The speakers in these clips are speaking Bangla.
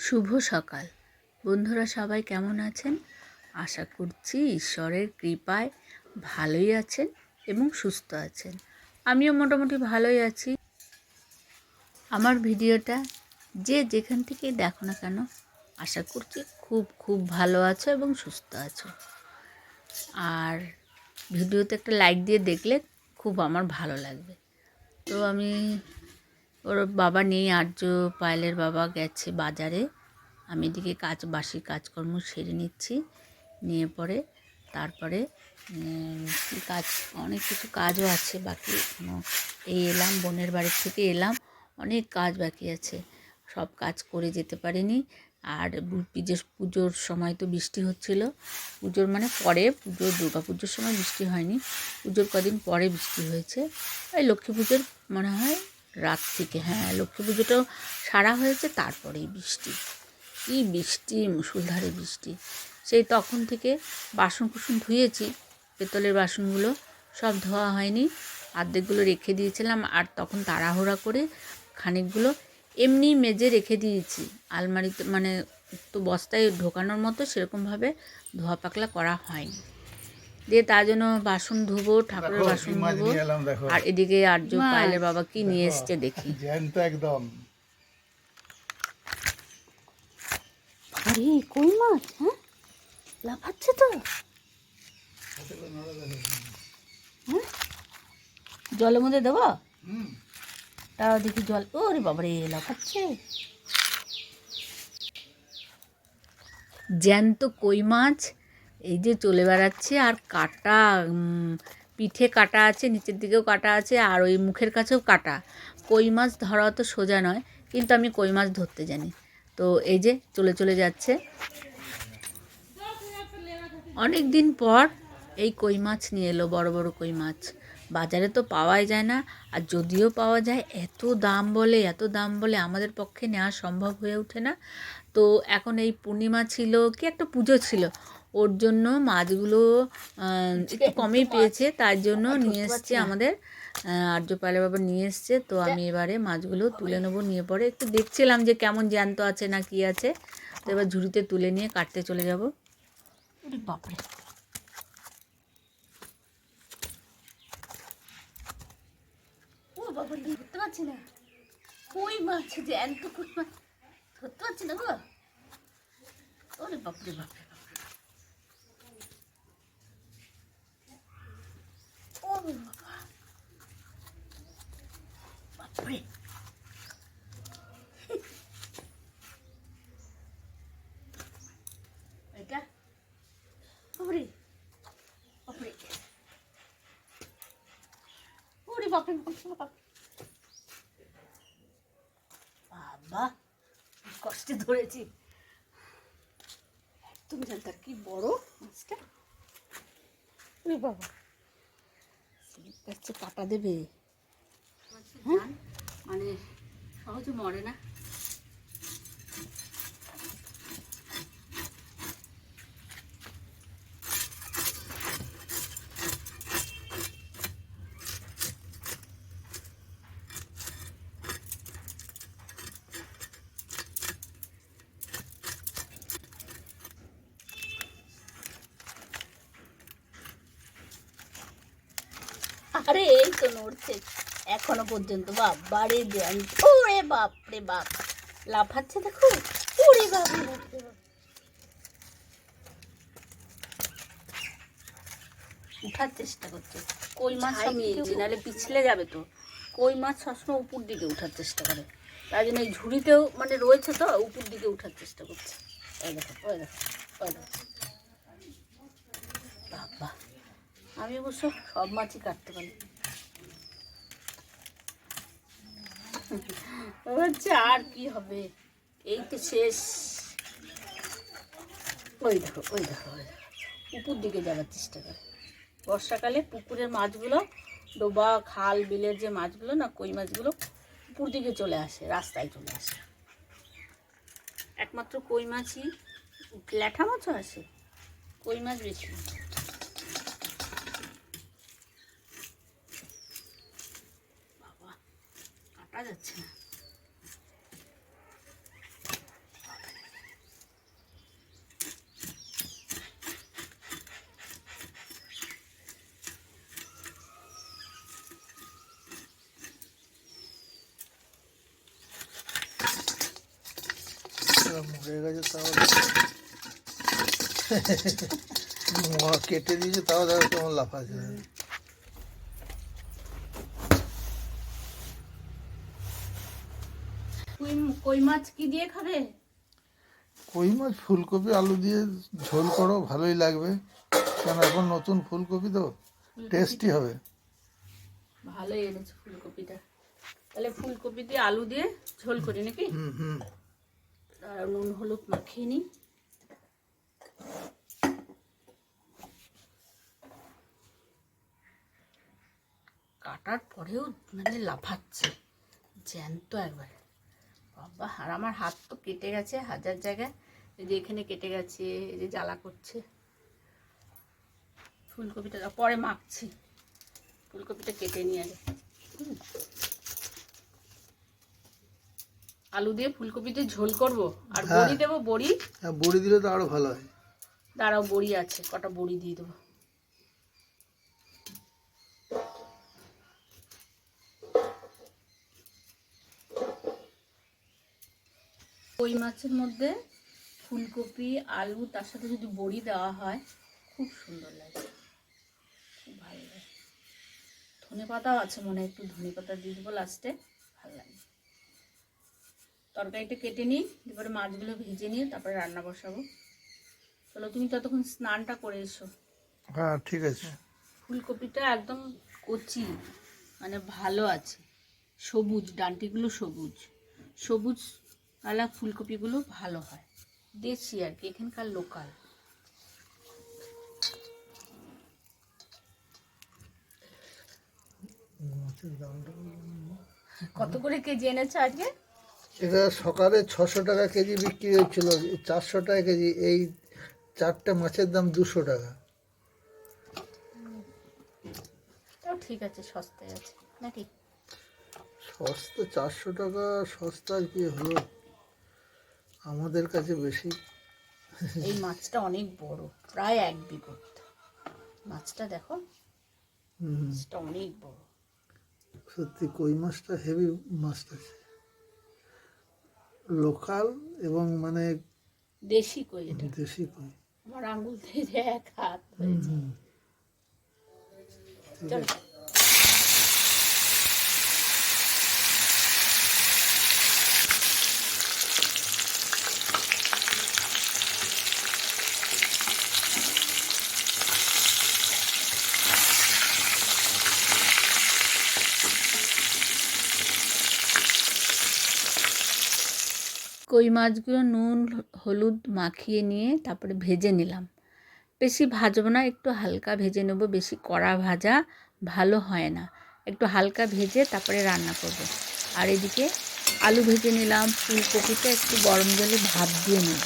শুভ সকাল বন্ধুরা, সবাই কেমন আছেন? আশা করছি ঈশ্বরের কৃপায় ভালোই আছেন এবং সুস্থ আছেন। আমিও মোটামুটি ভালোই আছি। আমার ভিডিওটা যে যেখান থেকেই দেখো না কেন, আশা করছি খুব খুব ভালো আছো এবং সুস্থ আছো। আর ভিডিওতে একটা লাইক দিয়ে দেখলে খুব আমার ভালো লাগবে। তো আমি ওর বাবা নেই, আর্য পায়েলের বাবা গেছে বাজারে। আমি এদিকে বাসি কাজকর্ম সেরে নিচ্ছি, নিয়ে পরে তারপরে কাজ, অনেক কিছু কাজও আছে বাকি। এই এলাম বোনের বাড়ির থেকে এলাম, অনেক কাজ বাকি আছে, সব কাজ করে যেতে পারিনি। আর পুজোর সময় তো বৃষ্টি হচ্ছিল, পুজোর মানে পরে, দুর্গা পুজোর সময় বৃষ্টি হয়নি, পুজোর কদিন পরে বৃষ্টি হয়েছে। এই লক্ষ্মী পুজোর মনে হয় রাত থেকে, হ্যাঁ লক্ষ্মী পুজোটাও সারা হয়েছে, তারপরেই বৃষ্টি। কী বৃষ্টি, মুষলধারে বৃষ্টি। সেই তখন থেকে বাসন কুসন ধুয়েছি, পেতলের বাসনগুলো সব ধোয়া হয়নি, অর্ধেকগুলো রেখে দিয়েছিলাম। আর তখন তাড়াহুড়া করে খানিকগুলো এমনি মেজে রেখে দিয়েছি আলমারিতে, মানে তো বস্তায় ঢোকানোর মতো সেরকমভাবে ধোয়া পাকলা করা হয়নি। দিয়ে তার জন্য বাসন ধুবো, ঠাকুরের বাসন ধুবো। আর এদিকে আর্য পায়েলের বাবা কি নিয়ে এসছে দেখি। একদম আরে কই মাছ, হ্যাঁ লাফাচ্ছে তো, হ্যাঁ জলের মধ্যে দেবো, তাও দেখি জল, ওরে বাবারে লাফাচ্ছে। জ্যান্ত কই মাছ এই যে চলে বেড়াচ্ছে, আর কাটা, পিঠে কাটা আছে, নিচের দিকেও কাটা আছে, আর ওই মুখের কাছেও কাটা। কই মাছ ধরা তো সোজা নয়, কিন্তু আমি কই মাছ ধরতে জানি। তো এই যে চলে চলে যাচ্ছে। অনেক দিন পর এই কই মাছ নিয়ে এলো, বড় বড় কই মাছ। বাজারে তো পাওয়াই যায় না, আর যদিও পাওয়া যায় এত দাম বলে, এত দাম বলে আমাদের পক্ষে নেওয়া সম্ভব হয়ে ওঠে না। তো এখন এই পূর্ণিমা ছিল কি একটা পুজো ছিল, ওর জন্য মাছগুলো একটু কমেই পেয়েছে, তার জন্য নিয়ে এসছে আমাদের আর্যপালের বাবা নিয়ে এসছে। তো আমি এবারে মাছগুলো তুলে নেবো, নিয়ে পরে একটু দেখছিলাম যে কেমন জ্যান্ত আছে না কি আছে। তো এবার ঝুড়িতে তুলে নিয়ে কাটতে চলে যাব। বাপরে, ও বাবা ধরতে পারছি না, কই মাছ, জ্যান্ত কই মাছ ধরতে পারছি না গো। ওরে বাপরে বাপরে বাপরে, ও বাবা বাপরে, এটা বাপরে বাপরে, ওরে বাপরে বাপরে, বাবা কষ্টে ধরেছি। তুমি জানতে কি বড় মাছটা, ওরে বাবা কাটা দেবে, হ্যাঁ মানে সহজে মরে না। আরে এই তো নড়ছে এখনো পর্যন্ত, বাবারে জ্যান্ত, ওরে বাপরে বাপ লাফাচ্ছে দেখো, ওরে বাপরে বাপরে বাপ, উঠার চেষ্টা করছে। কই মাছ নাহলে পিছলে যাবে তো, কই মাছ সবসময় উপর দিকে উঠার চেষ্টা করে, তাই জন্য এই ঝুড়িতেও মানে রয়েছে তো উপর দিকে উঠার চেষ্টা করছে। ওই দেখো ওই দেখো ওই দেখো, বাবা আমি অবশ্য সব মাছই কাটতে পারি। হচ্ছে আর কি হবে, এই তো শেষ। ওই দেখো ওই দেখো ওই দেখো, উপর দিকে যাওয়ার চেষ্টা করে। বর্ষাকালে পুকুরের মাছগুলো, ডোবা খাল বিলের যে মাছগুলো না, কই মাছগুলো উপর দিকে চলে আসে, রাস্তায় চলে আসে। একমাত্র কই মাছই, ল্যাঠা মাছও আসে, কই মাছ বেশি। বাবা কাটা যাচ্ছে না, মরে গেছে তাও কেটে দিয়েছে, তাও দেখো কেমন লাফাচ্ছে। কই মাছ কি দিয়ে খাবে? কই মাছ ফুলকপি আলু দিয়ে ঝোল করো, ভালোই লাগবে, কারণ এখন নতুন ফুলকপি তো টেস্টি হবে। ভালোই এনেছে ফুলকপিটা। তাহলে ফুলকপি দিয়ে আলু দিয়ে ঝোল করি নাকি? হুম হুম। আর নুন হলুদ মাখিয়ে নিই। কাটার পরেও মানে লাফাচ্ছে জ্যান্ত একবারে বাবা। আর আমার হাত তো কেটে গেছে হাজার জায়গায়, এই যে এখানে কেটে গেছে, এই যে জ্বালা করছে। ফুলকপিটা পরে মাখছি, ফুলকপিটা কেটে নিয়ে আগে। আলু দিয়ে ফুলকপিতে ঝোল করব, আর বড়ি দেবো। বড়ি, বড়ি দিলে তো আরো ভালো হয়। দাঁড়াও, বড়ি আছে, কটা বড়ি দিয়ে দেবো। কই মাছের মধ্যে ফুলকপি আলু তার সাথে যদি বড়ি দেওয়া হয় খুব সুন্দর লাগে, খুব ভালো লাগে। ধনে পাতাও আছে মনে হয়, একটু ধনে পাতা দিয়ে দেবো লাস্টে, ভালো লাগে। তরকারিটা কেটে নিই, এবারে মাছগুলো ভেজে নিয়ে তারপরে রান্না বসাবো। চলো, তুমি ততক্ষণ স্নানটা করে এসো। হ্যাঁ ঠিক আছে। ফুলকপিটা একদম কচি, মানে ভালো আছে, সবুজ, ডান্টিগুলো সবুজ সবুজ কালা ফুলকপিগুলো ভালো হয়, দেশি আর কি, এখানকার লোকাল। কত করে কেজি এনেছো আজকে? এটা সকালে 600 টাকা কেজি বিক্রি হচ্ছিল, 400 টাকা কেজি। এই 4টে মাছের দাম 200 টাকা। তাও ঠিক আছে, সস্তায় আছে নাকি? সস্তা 400 টাকা, সস্তা আর কি হলো, আমাদের কাছে বেশি। এই মাছটা অনেক বড়, প্রায় 1 বিঘত মাছটা, দেখো মাছটা অনেক বড়। সত্যি কই মাছটা হেভি মাছটা, লোকাল এবং মানে দেশি কই এটা, দেশি কই। আমার আঙুল থেকে 1 হাত হয়েছে। চলো, কই মাছগুলো নুন হলুদ মাখিয়ে নিয়ে তারপরে ভেজে নিলাম। বেশি ভাজবো না, একটু হালকা ভেজে নেব, বেশি কড়া ভাজা ভালো হয় না, একটু হালকা ভেজে তারপরে রান্না করব। আর এদিকে আলু ভেজে নিলাম, ফুলকপিটা একটু গরম জলে ভাপ দিয়ে নেব।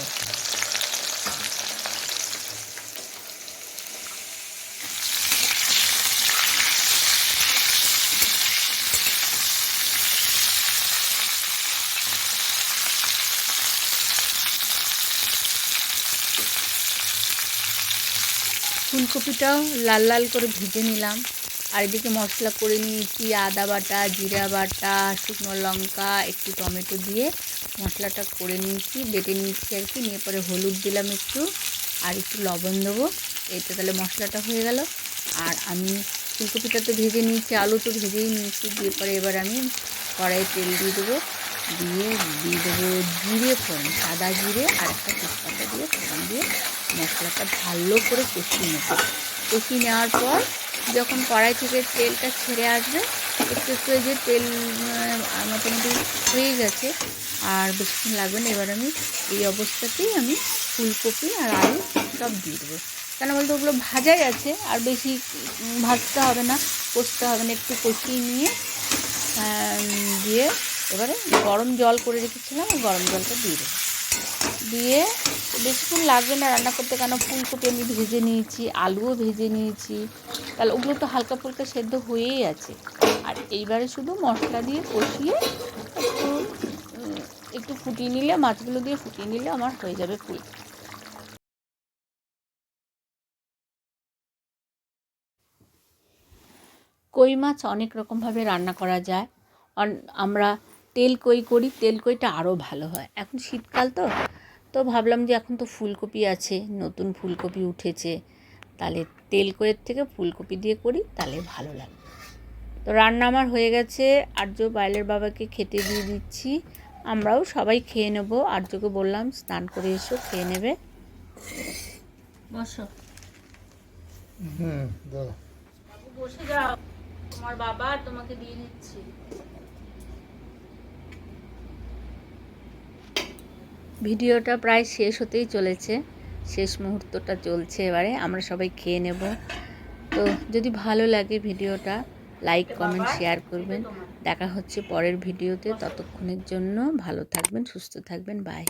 ফুলকপিটাও লাল লাল করে ভেজে নিলাম। আর এদিকে মশলা করে নিয়েছি, আদা বাটা, জিরা বাটা, শুকনো লঙ্কা, একটু টমেটো দিয়ে মশলাটা করে নিয়েছি, বেটে নিয়েছি আর কি। নিয়ে পরে হলুদ দিলাম একটু, আর একটু লবণ দেবো। এতে তাহলে মশলাটা হয়ে গেল। আর আমি ফুলকপিটা তো ভেজে নিয়েছি, আলু তো ভেজেই নিয়েছি। দিয়ে পরে এবার আমি কড়াইয়ে তেল দিয়ে দেবো, দিয়ে দেবো জিরে ফোড়ন, সাদা জিরে আর একটা তেজপাতা দিয়ে ফোড়ন দিয়ে মশলাটা ভালো করে কষিয়ে নেব। কষিয়ে নেওয়ার পর যখন কড়াই থেকে তেলটা ছেড়ে আসবে, একটু একটু এই যে তেল মোটামুটি হয়ে গেছে, আর বেশিক্ষণ লাগবে না। এবার আমি এই অবস্থাতেই আমি ফুলকপি আর আলু সব দিয়ে দেবো। কেন বলতে ওগুলো ভাজাই আছে, আর বেশি ভাজতে হবে না, কষতে হবে না, একটু কষিয়ে নিয়ে দিয়ে এবারে গরম জল করে রেখেছিলাম, গরম জলটা দিয়ে দেবো। দিয়ে বেশিক্ষণ লাগবে না রান্না করতে, কেন ফুলকপি আমি ভেজে নিয়েছি, আলুও ভেজে নিয়েছি, তাহলে ওগুলো তো হালকা ফুলকা সেদ্ধ হয়েই আছে। আর এইবারে শুধু মশলা দিয়ে কষিয়ে একটু একটু ফুটিয়ে নিলে, মাছগুলো দিয়ে ফুটিয়ে নিলে আমার হয়ে যাবে ফুলকপি। কই মাছ অনেক রকমভাবে রান্না করা যায়। আমরা তেল কই করি, তেল কইটা আরও ভালো হয়। এখন শীতকাল তো ভাবলাম যে এখন তো ফুলকপি আছে, নতুন ফুলকপি উঠেছে, তাহলে তেল কইয়ের থেকে ফুলকপি দিয়ে করি, তাহলে ভালো লাগে। তো রান্না আমার হয়ে গেছে, আর্য পায়েলের বাবাকে খেতে দিয়ে দিচ্ছি, আমরাও সবাই খেয়ে নেবো। আর্যকে বললাম স্নান করে এসো, খেয়ে নেবে। বসো, দাও। বসে যাও, তোমার বাবা তোমাকে দিয়ে দিচ্ছি। ভিডিওটা প্রায় শেষ হতেই চলেছে, শেষ মুহূর্তটা চলছে, এবারে আমরা সবাই খেয়ে নেব। তো যদি ভালো লাগে ভিডিওটা লাইক কমেন্ট শেয়ার করবেন। দেখা হচ্ছে পরের ভিডিওতে, ততক্ষণের জন্য ভালো থাকবেন, সুস্থ থাকবেন, বাই।